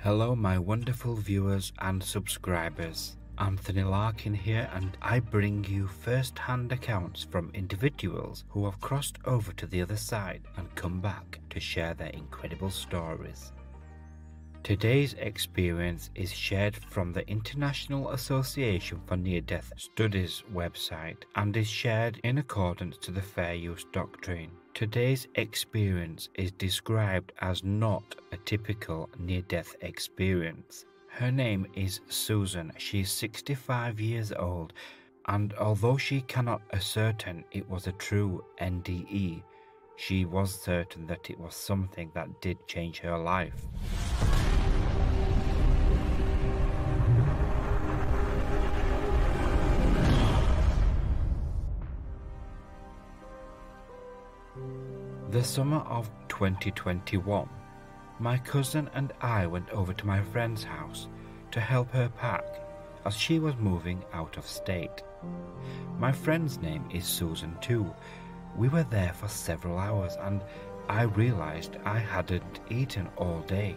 Hello my wonderful viewers and subscribers. Anthony Larkin here, and I bring you first-hand accounts from individuals who have crossed over to the other side and come back to share their incredible stories. Today's experience is shared from the International Association for Near-Death Studies website and is shared in accordance to the Fair Use Doctrine. Today's experience is described as not a typical near-death experience. Her name is Susan. She is 65 years old, and although she cannot ascertain it was a true NDE, she was certain that it was something that did change her life. The summer of 2021, my cousin and I went over to my friend's house to help her pack as she was moving out of state. My friend's name is Susan too. We were there for several hours and I realized I hadn't eaten all day.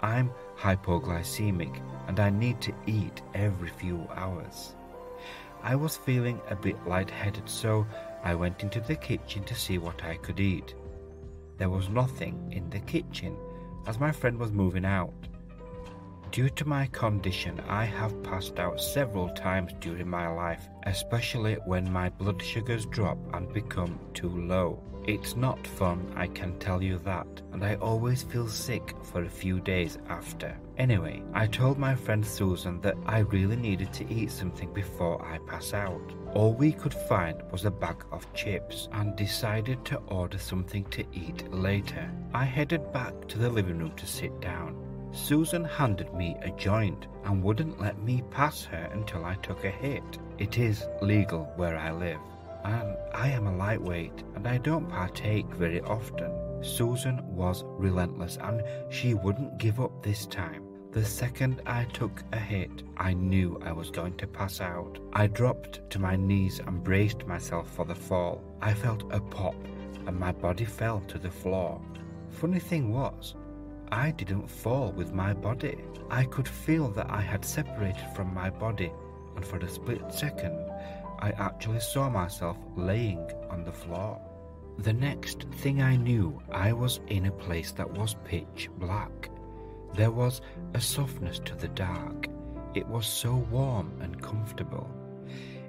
I'm hypoglycemic and I need to eat every few hours. I was feeling a bit lightheaded, so I went into the kitchen to see what I could eat. There was nothing in the kitchen as my friend was moving out. Due to my condition, I have passed out several times during my life, especially when my blood sugars drop and become too low. It's not fun, I can tell you that, and I always feel sick for a few days after. Anyway, I told my friend Susan that I really needed to eat something before I pass out. All we could find was a bag of chips and decided to order something to eat later. I headed back to the living room to sit down. Susan handed me a joint and wouldn't let me pass her until I took a hit. It is legal where I live, and I am a lightweight and I don't partake very often. Susan was relentless and she wouldn't give up this time. The second I took a hit, I knew I was going to pass out. I dropped to my knees and braced myself for the fall. I felt a pop and my body fell to the floor. Funny thing was, I didn't fall with my body. I could feel that I had separated from my body, and for a split second, I actually saw myself laying on the floor. The next thing I knew, I was in a place that was pitch black. There was a softness to the dark. It was so warm and comfortable.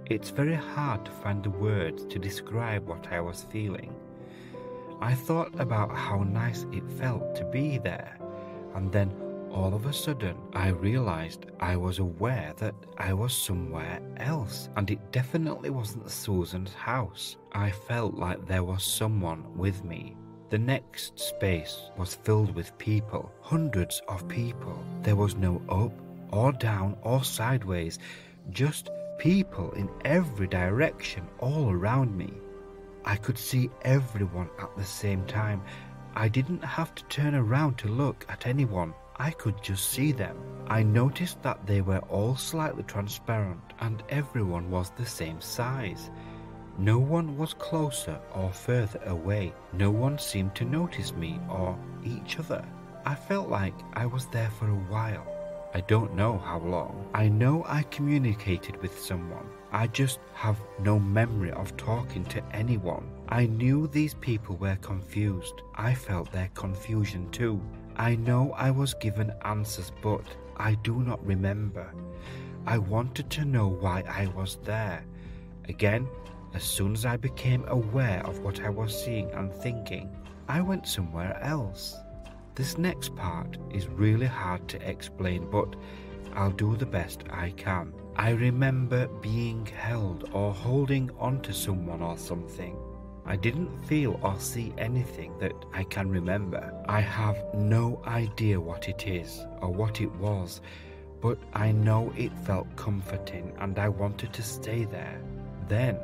It's very hard to find the words to describe what I was feeling. I thought about how nice it felt to be there, and then all of a sudden I realized I was aware that I was somewhere else, and it definitely wasn't Susan's house. I felt like there was someone with me. The next space was filled with people, hundreds of people. There was no up or down or sideways, just people in every direction all around me. I could see everyone at the same time. I didn't have to turn around to look at anyone. I could just see them. I noticed that they were all slightly transparent and everyone was the same size. No one was closer or further away. No one seemed to notice me or each other. I felt like I was there for a while. I don't know how long. I know I communicated with someone. I just have no memory of talking to anyone. I knew these people were confused. I felt their confusion too. I know I was given answers, but I do not remember. I wanted to know why I was there. Again, as soon as I became aware of what I was seeing and thinking, I went somewhere else. This next part is really hard to explain, but I'll do the best I can. I remember being held or holding onto someone or something. I didn't feel or see anything that I can remember. I have no idea what it is or what it was, but I know it felt comforting and I wanted to stay there. Then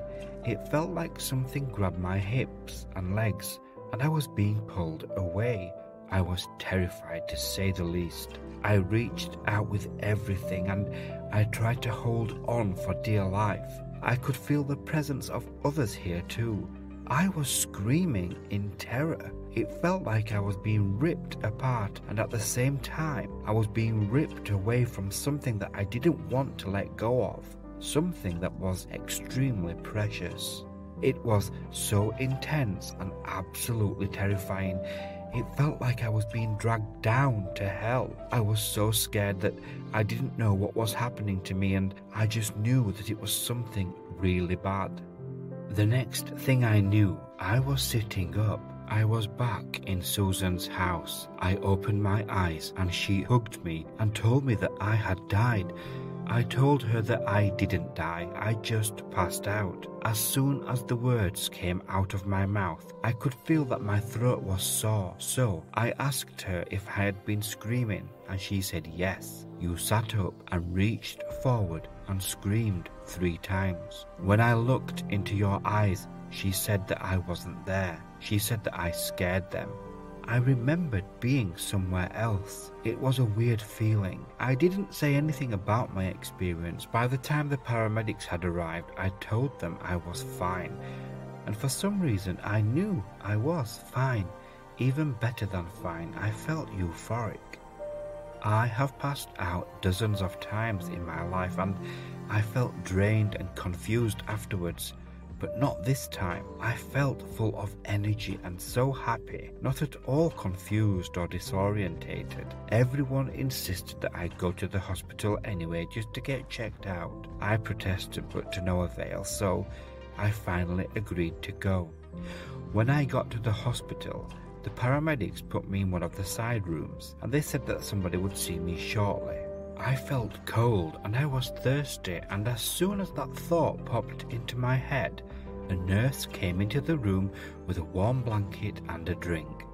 it felt like something grabbed my hips and legs and I was being pulled away. I was terrified, to say the least. I reached out with everything and I tried to hold on for dear life. I could feel the presence of others here too. I was screaming in terror. It felt like I was being ripped apart, and at the same time, I was being ripped away from something that I didn't want to let go of, something that was extremely precious. It was so intense and absolutely terrifying. It felt like I was being dragged down to hell. I was so scared that I didn't know what was happening to me, and I just knew that it was something really bad. The next thing I knew, I was sitting up. I was back in Susan's house. I opened my eyes and she hugged me and told me that I had died. I told her that I didn't die, I just passed out. As soon as the words came out of my mouth, I could feel that my throat was sore, so I asked her if I had been screaming, and she said yes. You sat up and reached forward and screamed 3 times. When I looked into your eyes, she said that I wasn't there. She said that I scared them. I remembered being somewhere else. It was a weird feeling. I didn't say anything about my experience. By the time the paramedics had arrived, I told them I was fine. And for some reason, I knew I was fine. Even better than fine, I felt euphoric. I have passed out dozens of times in my life, and I felt drained and confused afterwards. But not this time. I felt full of energy and so happy, not at all confused or disorientated. Everyone insisted that I go to the hospital anyway just to get checked out. I protested, but to no avail, so I finally agreed to go. When I got to the hospital, the paramedics put me in one of the side rooms, and they said that somebody would see me shortly. I felt cold and I was thirsty, and as soon as that thought popped into my head, a nurse came into the room with a warm blanket and a drink.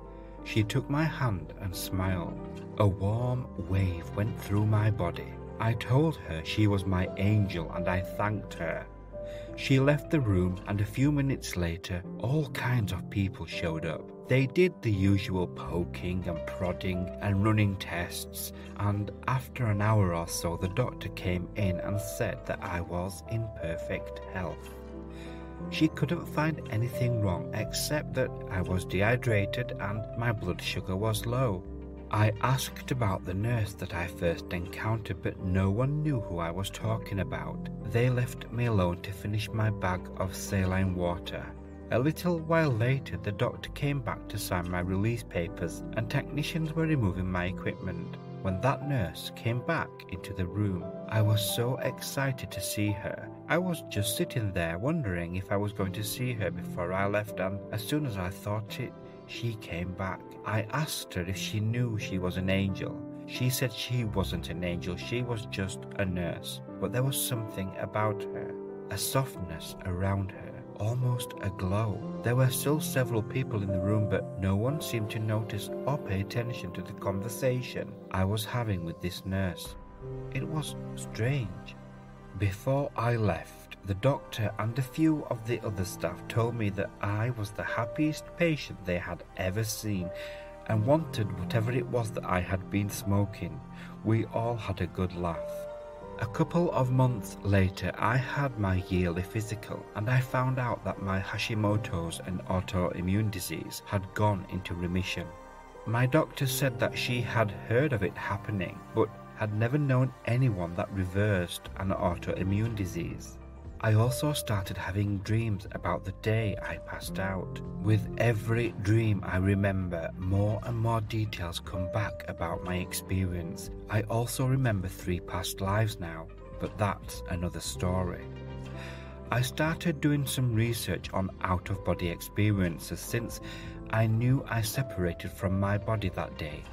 She took my hand and smiled. A warm wave went through my body. I told her she was my angel and I thanked her. She left the room, and a few minutes later, all kinds of people showed up. They did the usual poking and prodding and running tests, and after an hour or so the doctor came in and said that I was in perfect health. She couldn't find anything wrong except that I was dehydrated and my blood sugar was low. I asked about the nurse that I first encountered, but no one knew who I was talking about. They left me alone to finish my bag of saline water. A little while later, the doctor came back to sign my release papers, and technicians were removing my equipment. When that nurse came back into the room, I was so excited to see her. I was just sitting there wondering if I was going to see her before I left, and as soon as I thought it, she came back. I asked her if she knew she was an angel. She said she wasn't an angel, she was just a nurse. But there was something about her, a softness around her, almost a glow. There were still several people in the room, but no one seemed to notice or pay attention to the conversation I was having with this nurse. It was strange. Before I left, the doctor and a few of the other staff told me that I was the happiest patient they had ever seen and wanted whatever it was that I had been smoking. We all had a good laugh. A couple of months later, I had my yearly physical, and I found out that my Hashimoto's and autoimmune disease had gone into remission. My doctor said that she had heard of it happening, but had never known anyone that reversed an autoimmune disease. I also started having dreams about the day I passed out. With every dream I remember, more and more details come back about my experience. I also remember 3 past lives now, but that's another story. I started doing some research on out-of-body experiences since I knew I separated from my body that day.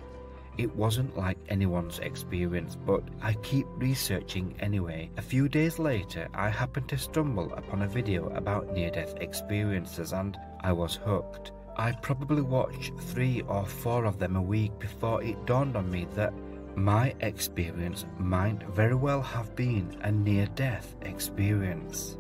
It wasn't like anyone's experience, but I keep researching anyway. A few days later, I happened to stumble upon a video about near-death experiences and I was hooked. I probably watched 3 or 4 of them a week before it dawned on me that my experience might very well have been a near-death experience.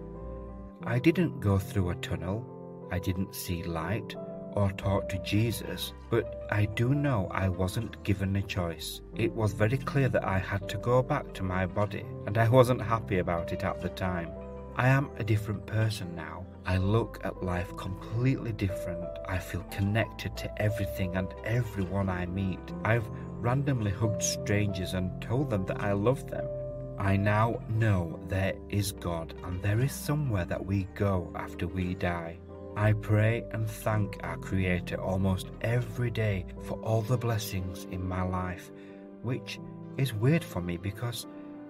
I didn't go through a tunnel, I didn't see light, or talk to Jesus, but I do know I wasn't given a choice. It was very clear that I had to go back to my body, and I wasn't happy about it at the time. I am a different person now. I look at life completely different. I feel connected to everything and everyone I meet. I've randomly hugged strangers and told them that I love them. I now know there is God and there is somewhere that we go after we die. I pray and thank our Creator almost every day for all the blessings in my life, which is weird for me because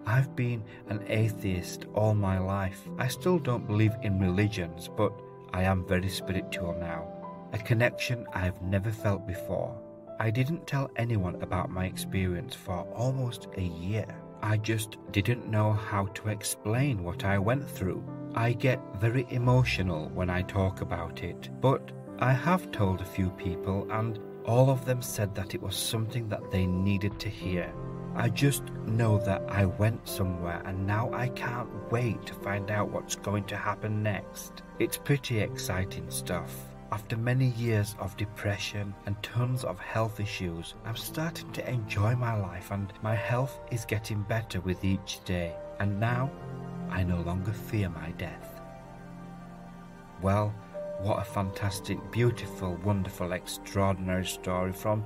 I've been an atheist all my life. I still don't believe in religions, but I am very spiritual now, a connection I've never felt before. I didn't tell anyone about my experience for almost a year. I just didn't know how to explain what I went through. I get very emotional when I talk about it, but I have told a few people and all of them said that it was something that they needed to hear. I just know that I went somewhere and now I can't wait to find out what's going to happen next. It's pretty exciting stuff. After many years of depression and tons of health issues, I'm starting to enjoy my life and my health is getting better with each day. And now, I no longer fear my death. Well, what a fantastic, beautiful, wonderful, extraordinary story from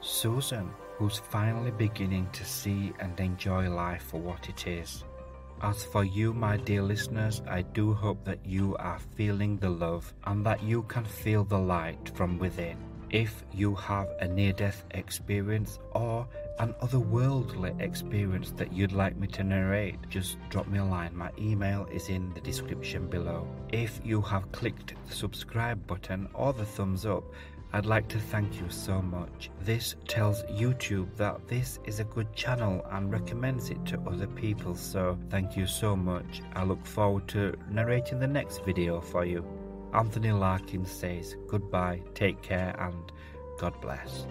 Susan, who's finally beginning to see and enjoy life for what it is. As for you, my dear listeners, I do hope that you are feeling the love and that you can feel the light from within. If you have a near-death experience or an otherworldly experience that you'd like me to narrate, just drop me a line. My email is in the description below. If you have clicked the subscribe button or the thumbs up, I'd like to thank you so much. This tells YouTube that this is a good channel and recommends it to other people, so thank you so much. I look forward to narrating the next video for you. Anthony Larkin says goodbye, take care and God bless.